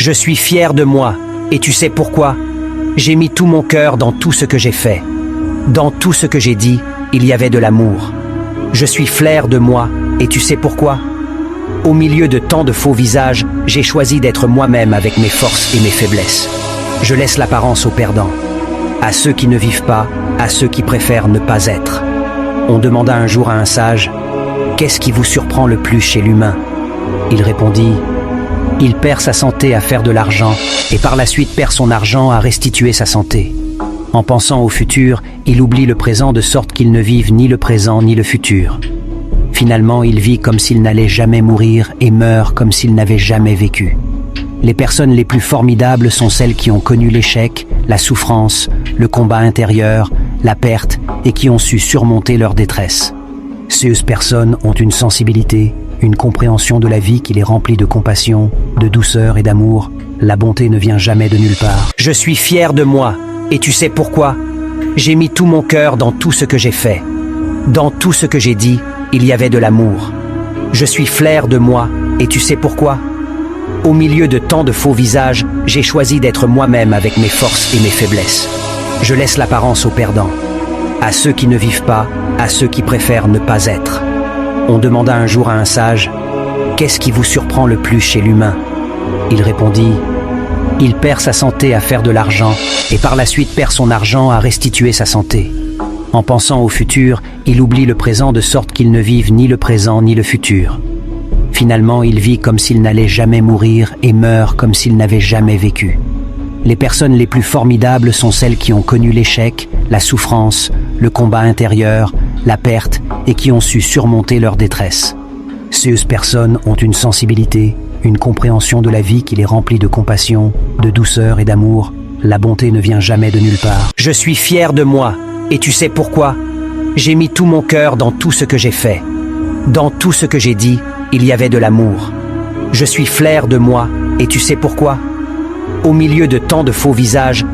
Je suis fier de moi, et tu sais pourquoi? J'ai mis tout mon cœur dans tout ce que j'ai fait. Dans tout ce que j'ai dit, il y avait de l'amour. Je suis fier de moi, et tu sais pourquoi? Au milieu de tant de faux visages, j'ai choisi d'être moi-même avec mes forces et mes faiblesses. Je laisse l'apparence aux perdants, à ceux qui ne vivent pas, à ceux qui préfèrent ne pas être. On demanda un jour à un sage, « Qu'est-ce qui vous surprend le plus chez l'humain ?» Il répondit, « Il perd sa santé à faire de l'argent et par la suite perd son argent à restituer sa santé. En pensant au futur, il oublie le présent de sorte qu'il ne vive ni le présent ni le futur. Finalement, il vit comme s'il n'allait jamais mourir et meurt comme s'il n'avait jamais vécu. Les personnes les plus formidables sont celles qui ont connu l'échec, la souffrance, le combat intérieur, la perte et qui ont su surmonter leur détresse. Ces personnes ont une sensibilité, une compréhension de la vie qui les remplit de compassion, de douceur et d'amour. La bonté ne vient jamais de nulle part. Je suis fier de moi, et tu sais pourquoi? J'ai mis tout mon cœur dans tout ce que j'ai fait. Dans tout ce que j'ai dit, il y avait de l'amour. Je suis fier de moi, et tu sais pourquoi? Au milieu de tant de faux visages, j'ai choisi d'être moi-même avec mes forces et mes faiblesses. Je laisse l'apparence aux perdants, à ceux qui ne vivent pas, à ceux qui préfèrent ne pas être. On demanda un jour à un sage, « Qu'est-ce qui vous surprend le plus chez l'humain ?» Il répondit, « Il perd sa santé à faire de l'argent et par la suite perd son argent à restituer sa santé. En pensant au futur, il oublie le présent de sorte qu'il ne vive ni le présent ni le futur. Finalement, il vit comme s'il n'allait jamais mourir et meurt comme s'il n'avait jamais vécu. Les personnes les plus formidables sont celles qui ont connu l'échec, la souffrance, le combat intérieur, la perte et qui ont su surmonter leur détresse. Ces personnes ont une sensibilité, une compréhension de la vie qui les remplit de compassion, de douceur et d'amour. La bonté ne vient jamais de nulle part. Je suis fier de moi, et tu sais pourquoi? J'ai mis tout mon cœur dans tout ce que j'ai fait. Dans tout ce que j'ai dit, il y avait de l'amour. Je suis fier de moi, et tu sais pourquoi? Au milieu de tant de faux visages,